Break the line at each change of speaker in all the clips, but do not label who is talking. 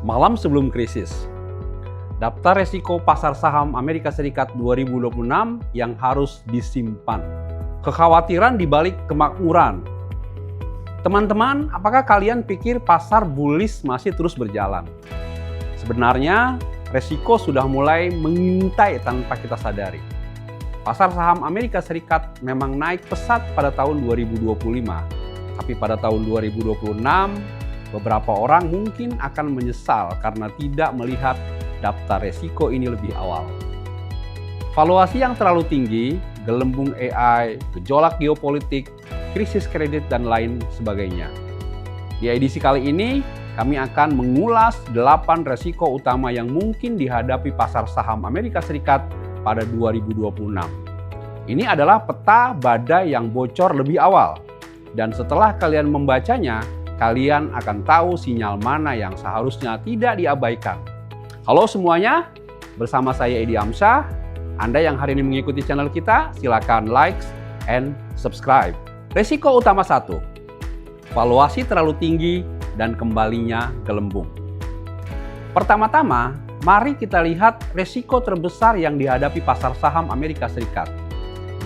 Malam sebelum krisis, daftar resiko pasar saham Amerika Serikat 2026 yang harus disimpan. Kekhawatiran di balik kemakmuran. Teman-teman, apakah kalian pikir pasar bullish masih terus berjalan? Sebenarnya, resiko sudah mulai mengintai tanpa kita sadari. Pasar saham Amerika Serikat memang naik pesat pada tahun 2025, tapi pada tahun 2026, beberapa orang mungkin akan menyesal karena tidak melihat daftar resiko ini lebih awal. Valuasi yang terlalu tinggi, gelembung AI, gejolak geopolitik, krisis kredit, dan lain sebagainya. Di edisi kali ini, kami akan mengulas 8 resiko utama yang mungkin dihadapi pasar saham Amerika Serikat pada 2026. Ini adalah peta badai yang bocor lebih awal. Dan setelah kalian membacanya, kalian akan tahu sinyal mana yang seharusnya tidak diabaikan. Halo semuanya, bersama saya Edi Amsyah. Anda yang hari ini mengikuti channel kita, silakan like and subscribe. Resiko utama 1, valuasi terlalu tinggi dan kembalinya gelembung. Pertama-tama, mari kita lihat resiko terbesar yang dihadapi pasar saham Amerika Serikat.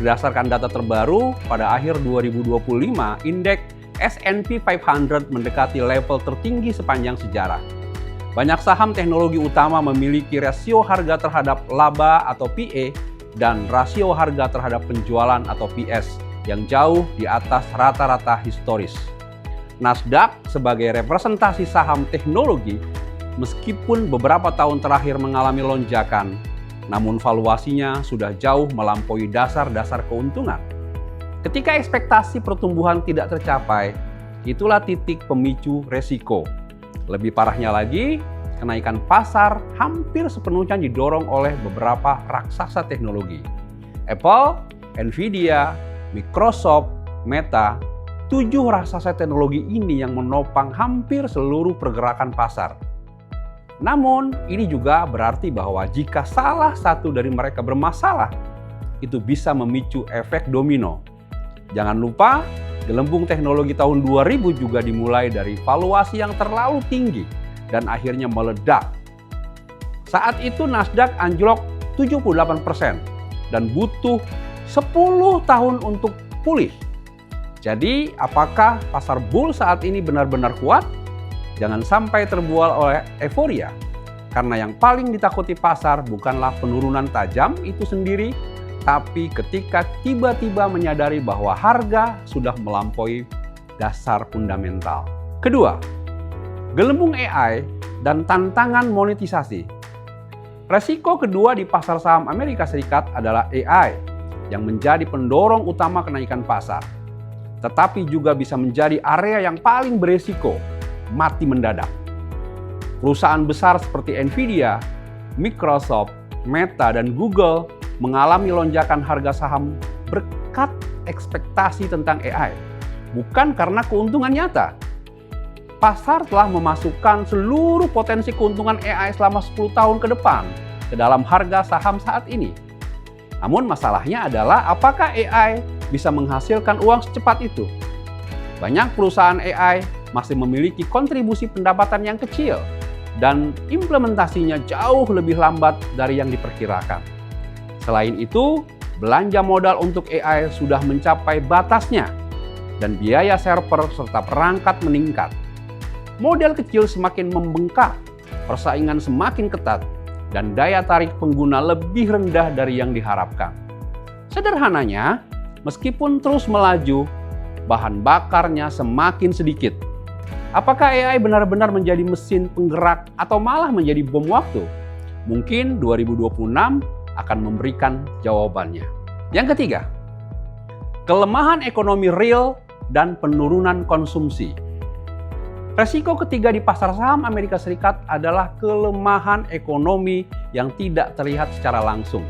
Berdasarkan data terbaru, pada akhir 2025, indeks S&P 500 mendekati level tertinggi sepanjang sejarah. Banyak saham teknologi utama memiliki rasio harga terhadap laba atau PE dan rasio harga terhadap penjualan atau PS yang jauh di atas rata-rata historis. Nasdaq sebagai representasi saham teknologi, meskipun beberapa tahun terakhir mengalami lonjakan, namun valuasinya sudah jauh melampaui dasar-dasar keuntungan. Ketika ekspektasi pertumbuhan tidak tercapai, itulah titik pemicu resiko. Lebih parahnya lagi, kenaikan pasar hampir sepenuhnya didorong oleh beberapa raksasa teknologi. Apple, Nvidia, Microsoft, Meta, 7 raksasa teknologi ini yang menopang hampir seluruh pergerakan pasar. Namun, ini juga berarti bahwa jika salah satu dari mereka bermasalah, itu bisa memicu efek domino. Jangan lupa, gelembung teknologi tahun 2000 juga dimulai dari valuasi yang terlalu tinggi dan akhirnya meledak. Saat itu Nasdaq anjlok 78% dan butuh 10 tahun untuk pulih. Jadi, apakah pasar bull saat ini benar-benar kuat? Jangan sampai terbual oleh euforia, karena yang paling ditakuti pasar bukanlah penurunan tajam itu sendiri, tapi ketika tiba-tiba menyadari bahwa harga sudah melampaui dasar fundamental. Kedua, gelembung AI dan tantangan monetisasi. Resiko kedua di pasar saham Amerika Serikat adalah AI yang menjadi pendorong utama kenaikan pasar, tetapi juga bisa menjadi area yang paling beresiko mati mendadak. Perusahaan besar seperti Nvidia, Microsoft, Meta, dan Google mengalami lonjakan harga saham berkat ekspektasi tentang AI, bukan karena keuntungan nyata. Pasar telah memasukkan seluruh potensi keuntungan AI selama 10 tahun ke depan ke dalam harga saham saat ini. Namun masalahnya adalah apakah AI bisa menghasilkan uang secepat itu? Banyak perusahaan AI masih memiliki kontribusi pendapatan yang kecil dan implementasinya jauh lebih lambat dari yang diperkirakan. Selain itu, belanja modal untuk AI sudah mencapai batasnya dan biaya server serta perangkat meningkat. Model kecil semakin membengkak, persaingan semakin ketat, dan daya tarik pengguna lebih rendah dari yang diharapkan. Sederhananya, meskipun terus melaju, bahan bakarnya semakin sedikit. Apakah AI benar-benar menjadi mesin penggerak atau malah menjadi bom waktu? Mungkin 2026 akan memberikan jawabannya. Yang ketiga, kelemahan ekonomi real dan penurunan konsumsi. Resiko ketiga di pasar saham Amerika Serikat adalah kelemahan ekonomi yang tidak terlihat secara langsung.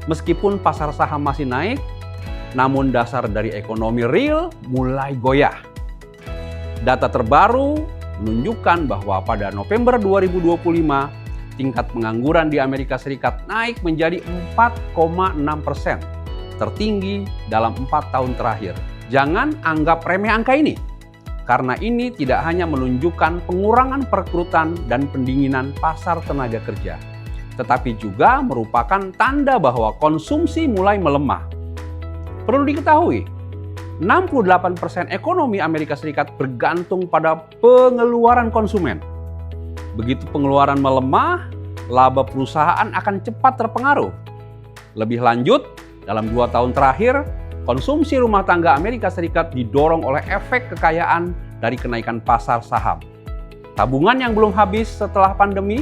Meskipun pasar saham masih naik, namun dasar dari ekonomi real mulai goyah. Data terbaru menunjukkan bahwa pada November 2025, tingkat pengangguran di Amerika Serikat naik menjadi 4,6%, tertinggi dalam 4 tahun terakhir. Jangan anggap remeh angka ini. karena ini tidak hanya menunjukkan pengurangan perekrutan dan pendinginan pasar tenaga kerja, tetapi juga merupakan tanda bahwa konsumsi mulai melemah. Perlu diketahui, 68% ekonomi Amerika Serikat bergantung pada pengeluaran konsumen. Begitu pengeluaran melemah, laba perusahaan akan cepat terpengaruh. Lebih lanjut, dalam 2 tahun terakhir, konsumsi rumah tangga Amerika Serikat didorong oleh efek kekayaan dari kenaikan pasar saham, tabungan yang belum habis setelah pandemi,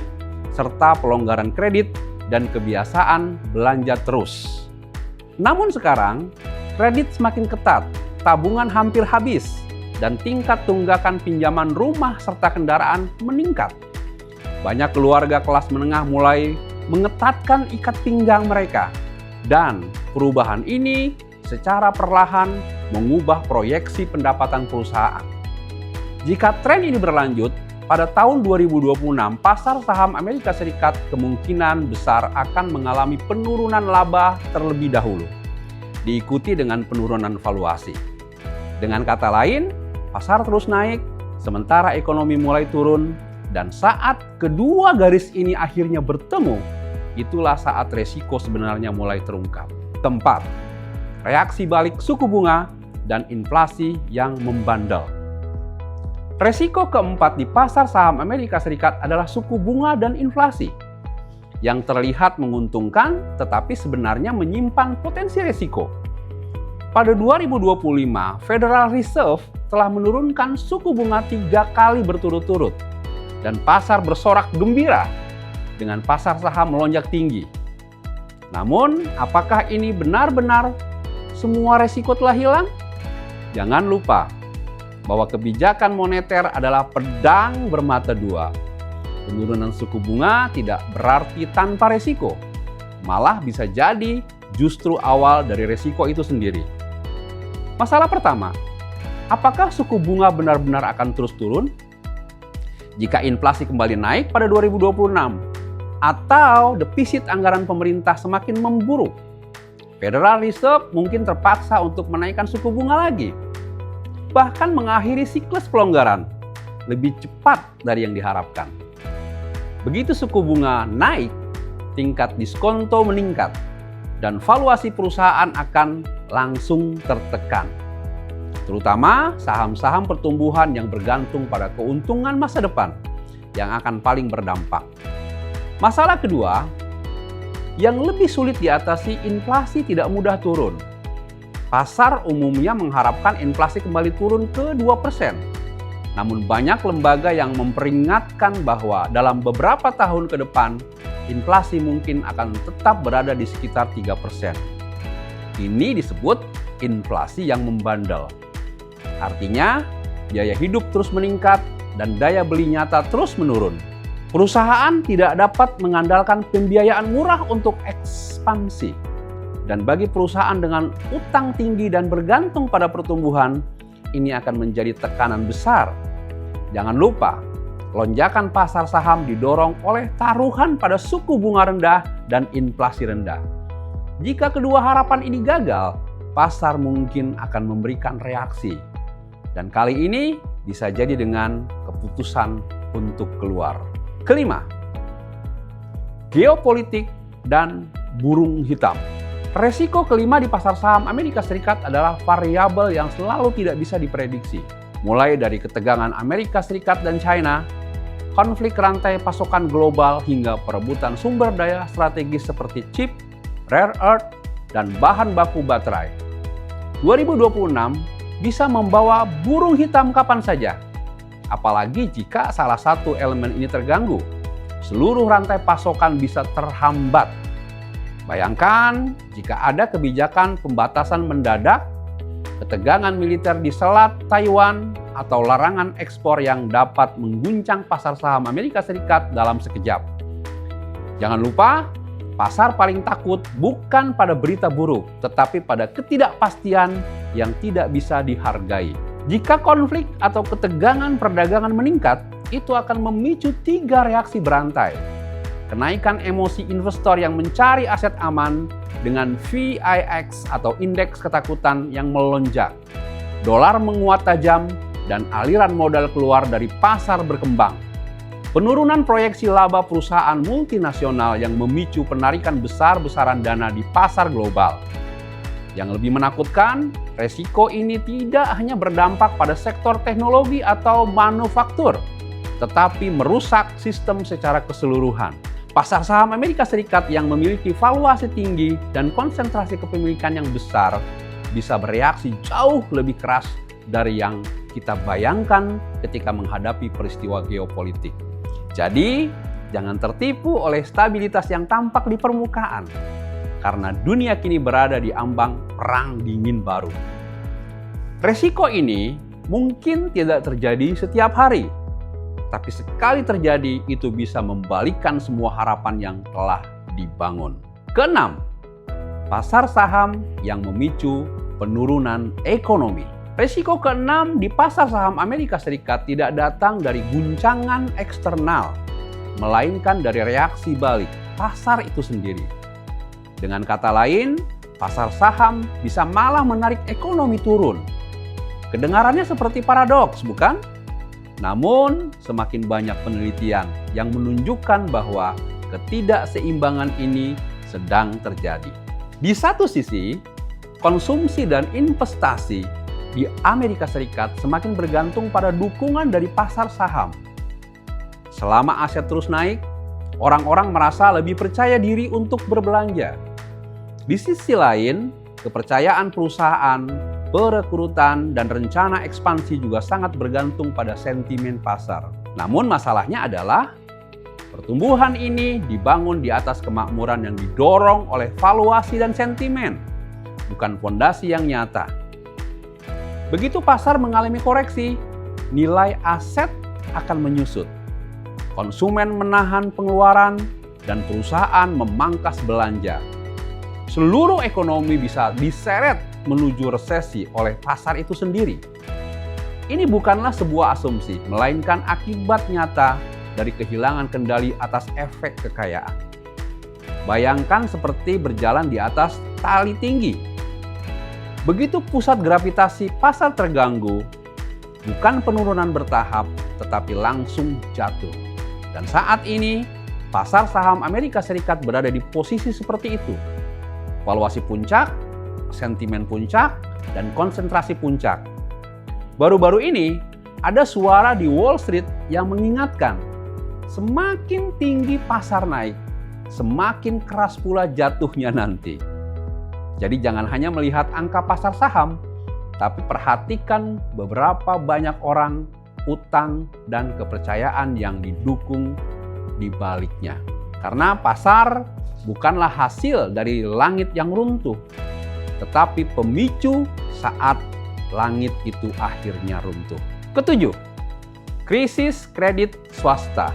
serta pelonggaran kredit dan kebiasaan belanja terus. Namun sekarang, kredit semakin ketat, tabungan hampir habis, dan tingkat tunggakan pinjaman rumah serta kendaraan meningkat. Banyak keluarga kelas menengah mulai mengetatkan ikat pinggang mereka, dan perubahan ini secara perlahan mengubah proyeksi pendapatan perusahaan. Jika tren ini berlanjut, pada tahun 2026 pasar saham Amerika Serikat kemungkinan besar akan mengalami penurunan laba terlebih dahulu, diikuti dengan penurunan valuasi. Dengan kata lain, pasar terus naik, sementara ekonomi mulai turun, dan saat kedua garis ini akhirnya bertemu, itulah saat resiko sebenarnya mulai terungkap. Keempat, reaksi balik suku bunga dan inflasi yang membandel. Resiko keempat di pasar saham Amerika Serikat adalah suku bunga dan inflasi, yang terlihat menguntungkan tetapi sebenarnya menyimpan potensi resiko. Pada 2025, Federal Reserve telah menurunkan suku bunga 3 kali berturut-turut, dan pasar bersorak gembira dengan pasar saham melonjak tinggi. Namun, apakah ini benar-benar semua resiko telah hilang? Jangan lupa bahwa kebijakan moneter adalah pedang bermata dua. Penurunan suku bunga tidak berarti tanpa resiko, malah bisa jadi justru awal dari resiko itu sendiri. Masalah pertama, apakah suku bunga benar-benar akan terus turun? Jika inflasi kembali naik pada 2026, atau defisit anggaran pemerintah semakin memburuk, Federal Reserve mungkin terpaksa untuk menaikkan suku bunga lagi, bahkan mengakhiri siklus pelonggaran lebih cepat dari yang diharapkan. Begitu suku bunga naik, tingkat diskonto meningkat, dan valuasi perusahaan akan langsung tertekan. Terutama saham-saham pertumbuhan yang bergantung pada keuntungan masa depan yang akan paling berdampak. Masalah kedua, yang lebih sulit diatasi, inflasi tidak mudah turun. Pasar umumnya mengharapkan inflasi kembali turun ke 2%. Namun banyak lembaga yang memperingatkan bahwa dalam beberapa tahun ke depan, inflasi mungkin akan tetap berada di sekitar 3%. Ini disebut inflasi yang membandel. Artinya, biaya hidup terus meningkat dan daya beli nyata terus menurun. Perusahaan tidak dapat mengandalkan pembiayaan murah untuk ekspansi. Dan bagi perusahaan dengan utang tinggi dan bergantung pada pertumbuhan, ini akan menjadi tekanan besar. Jangan lupa, lonjakan pasar saham didorong oleh taruhan pada suku bunga rendah dan inflasi rendah. Jika kedua harapan ini gagal, pasar mungkin akan memberikan reaksi. Dan kali ini bisa jadi dengan keputusan untuk keluar. Kelima, geopolitik dan burung hitam. Resiko kelima di pasar saham Amerika Serikat adalah variabel yang selalu tidak bisa diprediksi. Mulai dari ketegangan Amerika Serikat dan China, konflik rantai pasokan global hingga perebutan sumber daya strategis seperti chip, rare earth, dan bahan baku baterai. 2026 bisa membawa burung hitam kapan saja. Apalagi jika salah satu elemen ini terganggu, seluruh rantai pasokan bisa terhambat. Bayangkan jika ada kebijakan pembatasan mendadak, ketegangan militer di Selat Taiwan, atau larangan ekspor yang dapat mengguncang pasar saham Amerika Serikat dalam sekejap. Jangan lupa, pasar paling takut bukan pada berita buruk, tetapi pada ketidakpastian yang tidak bisa dihargai. Jika konflik atau ketegangan perdagangan meningkat, itu akan memicu 3 reaksi berantai. Kenaikan emosi investor yang mencari aset aman dengan VIX atau indeks ketakutan yang melonjak. Dolar menguat tajam dan aliran modal keluar dari pasar berkembang. Penurunan proyeksi laba perusahaan multinasional yang memicu penarikan besar-besaran dana di pasar global. Yang lebih menakutkan, resiko ini tidak hanya berdampak pada sektor teknologi atau manufaktur, tetapi merusak sistem secara keseluruhan. Pasar saham Amerika Serikat yang memiliki valuasi tinggi dan konsentrasi kepemilikan yang besar bisa bereaksi jauh lebih keras dari yang kita bayangkan ketika menghadapi peristiwa geopolitik. Jadi, jangan tertipu oleh stabilitas yang tampak di permukaan, karena dunia kini berada di ambang perang dingin baru. Resiko ini mungkin tidak terjadi setiap hari, tapi sekali terjadi itu bisa membalikkan semua harapan yang telah dibangun. Keenam, pasar saham yang memicu penurunan ekonomi. Resiko keenam di pasar saham Amerika Serikat tidak datang dari guncangan eksternal, melainkan dari reaksi balik pasar itu sendiri. Dengan kata lain, pasar saham bisa malah menarik ekonomi turun. Kedengarannya seperti paradoks, bukan? Namun, semakin banyak penelitian yang menunjukkan bahwa ketidakseimbangan ini sedang terjadi. Di satu sisi, konsumsi dan investasi di Amerika Serikat semakin bergantung pada dukungan dari pasar saham. Selama aset terus naik, orang-orang merasa lebih percaya diri untuk berbelanja. Di sisi lain, kepercayaan perusahaan, perekrutan, dan rencana ekspansi juga sangat bergantung pada sentimen pasar. Namun masalahnya adalah pertumbuhan ini dibangun di atas kemakmuran yang didorong oleh valuasi dan sentimen, bukan fondasi yang nyata. Begitu pasar mengalami koreksi, nilai aset akan menyusut. Konsumen menahan pengeluaran dan perusahaan memangkas belanja. Seluruh ekonomi bisa diseret menuju resesi oleh pasar itu sendiri. Ini bukanlah sebuah asumsi, melainkan akibat nyata dari kehilangan kendali atas efek kekayaan. Bayangkan seperti berjalan di atas tali tinggi. Begitu pusat gravitasi pasar terganggu, bukan penurunan bertahap, tetapi langsung jatuh. Dan saat ini, pasar saham Amerika Serikat berada di posisi seperti itu. Valuasi puncak, sentimen puncak, dan konsentrasi puncak. Baru-baru ini, ada suara di Wall Street yang mengingatkan, semakin tinggi pasar naik, semakin keras pula jatuhnya nanti. Jadi jangan hanya melihat angka pasar saham, tapi perhatikan beberapa banyak orang, utang, dan kepercayaan yang didukung di baliknya. Karena pasar bukanlah hasil dari langit yang runtuh, tetapi pemicu saat langit itu akhirnya runtuh. Ketujuh, krisis kredit swasta.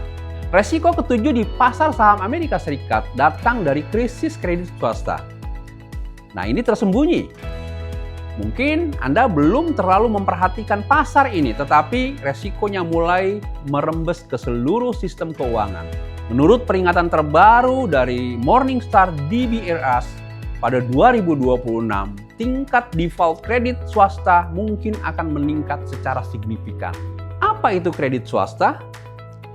Resiko ketujuh di pasar saham Amerika Serikat datang dari krisis kredit swasta. Nah, ini tersembunyi. Mungkin Anda belum terlalu memperhatikan pasar ini, tetapi resikonya mulai merembes ke seluruh sistem keuangan. Menurut peringatan terbaru dari Morningstar DBRS, pada 2026, tingkat default kredit swasta mungkin akan meningkat secara signifikan. Apa itu kredit swasta?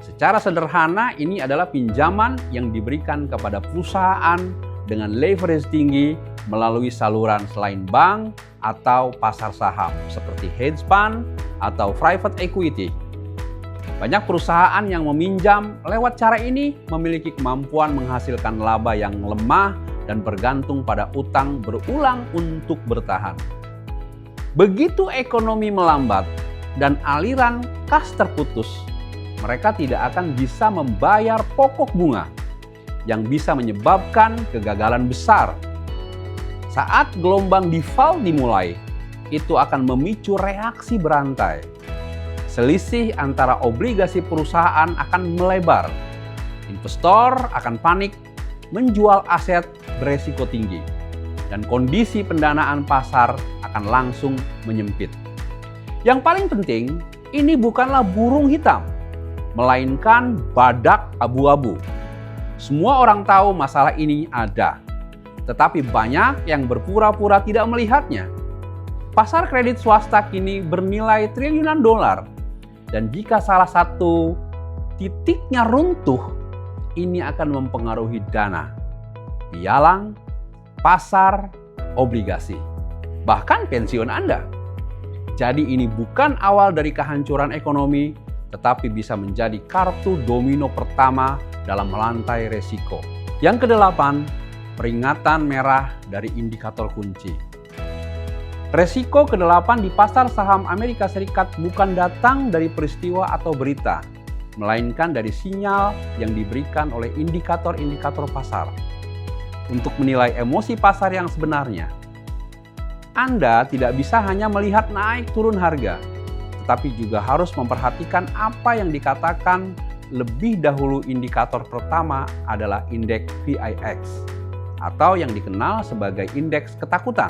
Secara sederhana, ini adalah pinjaman yang diberikan kepada perusahaan dengan leverage tinggi melalui saluran selain bank atau pasar saham seperti hedge fund atau private equity. Banyak perusahaan yang meminjam lewat cara ini memiliki kemampuan menghasilkan laba yang lemah dan bergantung pada utang berulang untuk bertahan. Begitu ekonomi melambat dan aliran kas terputus, mereka tidak akan bisa membayar pokok bunga yang bisa menyebabkan kegagalan besar. Saat gelombang default dimulai, itu akan memicu reaksi berantai. Selisih antara obligasi perusahaan akan melebar. Investor akan panik, menjual aset beresiko tinggi, dan kondisi pendanaan pasar akan langsung menyempit. Yang paling penting, ini bukanlah burung hitam, melainkan badak abu-abu. Semua orang tahu masalah ini ada, tetapi banyak yang berpura-pura tidak melihatnya. Pasar kredit swasta kini bernilai triliunan dolar, dan jika salah satu titiknya runtuh, ini akan mempengaruhi dana, pialang, pasar, obligasi, bahkan pensiun Anda. Jadi ini bukan awal dari kehancuran ekonomi, tetapi bisa menjadi kartu domino pertama dalam melantai resiko. Yang kedelapan, peringatan merah dari indikator kunci. Resiko kedelapan di pasar saham Amerika Serikat bukan datang dari peristiwa atau berita, melainkan dari sinyal yang diberikan oleh indikator-indikator pasar. Untuk menilai emosi pasar yang sebenarnya, Anda tidak bisa hanya melihat naik turun harga, tetapi juga harus memperhatikan apa yang dikatakan lebih dahulu. Indikator pertama adalah indeks VIX, atau yang dikenal sebagai indeks ketakutan.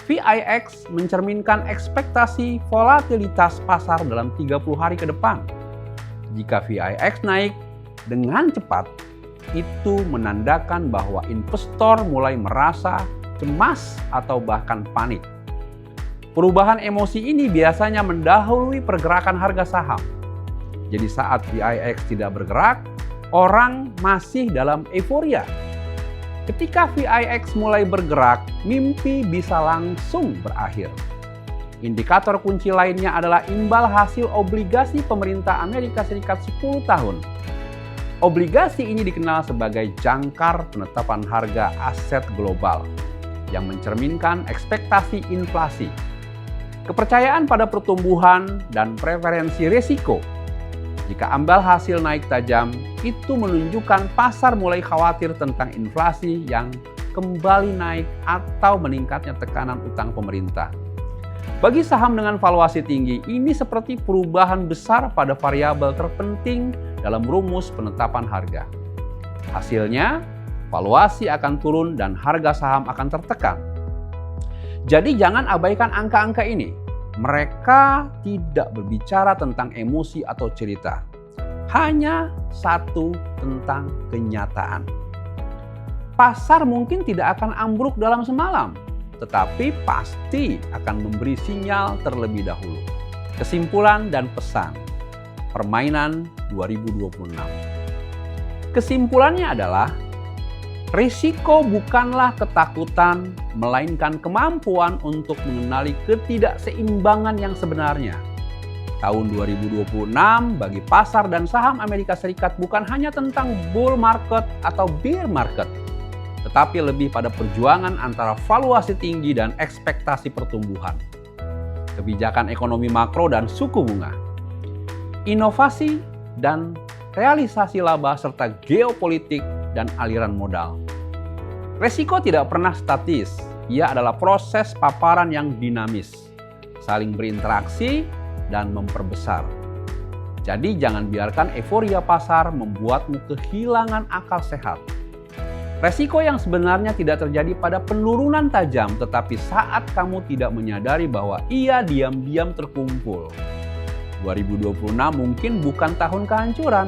VIX mencerminkan ekspektasi volatilitas pasar dalam 30 hari ke depan. Jika VIX naik dengan cepat, itu menandakan bahwa investor mulai merasa cemas atau bahkan panik. Perubahan emosi ini biasanya mendahului pergerakan harga saham. Jadi saat VIX tidak bergerak, orang masih dalam euforia. Ketika VIX mulai bergerak, mimpi bisa langsung berakhir. Indikator kunci lainnya adalah imbal hasil obligasi pemerintah Amerika Serikat 10 tahun. Obligasi ini dikenal sebagai jangkar penetapan harga aset global yang mencerminkan ekspektasi inflasi, kepercayaan pada pertumbuhan, dan preferensi risiko. Jika imbal hasil naik tajam, itu menunjukkan pasar mulai khawatir tentang inflasi yang kembali naik atau meningkatnya tekanan utang pemerintah. Bagi saham dengan valuasi tinggi, ini seperti perubahan besar pada variabel terpenting dalam rumus penetapan harga. Hasilnya, valuasi akan turun dan harga saham akan tertekan. Jadi jangan abaikan angka-angka ini. Mereka tidak berbicara tentang emosi atau cerita, hanya satu tentang kenyataan. Pasar mungkin tidak akan ambruk dalam semalam, tetapi pasti akan memberi sinyal terlebih dahulu. Kesimpulan dan pesan permainan 2026. Kesimpulannya adalah risiko bukanlah ketakutan, melainkan kemampuan untuk mengenali ketidakseimbangan yang sebenarnya. Tahun 2026 bagi pasar dan saham Amerika Serikat bukan hanya tentang bull market atau bear market, tetapi lebih pada perjuangan antara valuasi tinggi dan ekspektasi pertumbuhan, kebijakan ekonomi makro dan suku bunga, inovasi dan realisasi laba, serta geopolitik dan aliran modal. Resiko tidak pernah statis, ia adalah proses paparan yang dinamis, saling berinteraksi dan memperbesar. Jadi jangan biarkan euforia pasar membuatmu kehilangan akal sehat. Resiko yang sebenarnya tidak terjadi pada penurunan tajam, tetapi saat kamu tidak menyadari bahwa ia diam-diam terkumpul. 2026 mungkin bukan tahun kehancuran,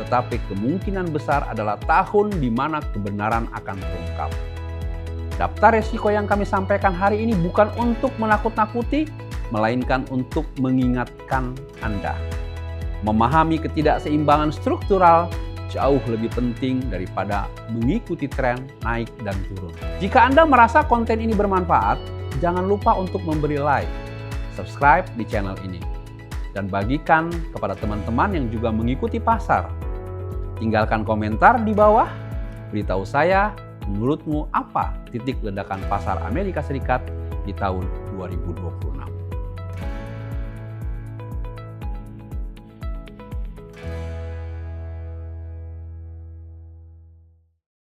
tetapi kemungkinan besar adalah tahun di mana kebenaran akan terungkap. Daftar resiko yang kami sampaikan hari ini bukan untuk menakut-nakuti, melainkan untuk mengingatkan Anda. Memahami ketidakseimbangan struktural jauh lebih penting daripada mengikuti tren naik dan turun. Jika Anda merasa konten ini bermanfaat, jangan lupa untuk memberi like, subscribe di channel ini, dan bagikan kepada teman-teman yang juga mengikuti pasar. Tinggalkan komentar di bawah, beritahu saya menurutmu apa titik ledakan pasar Amerika Serikat di tahun 2026.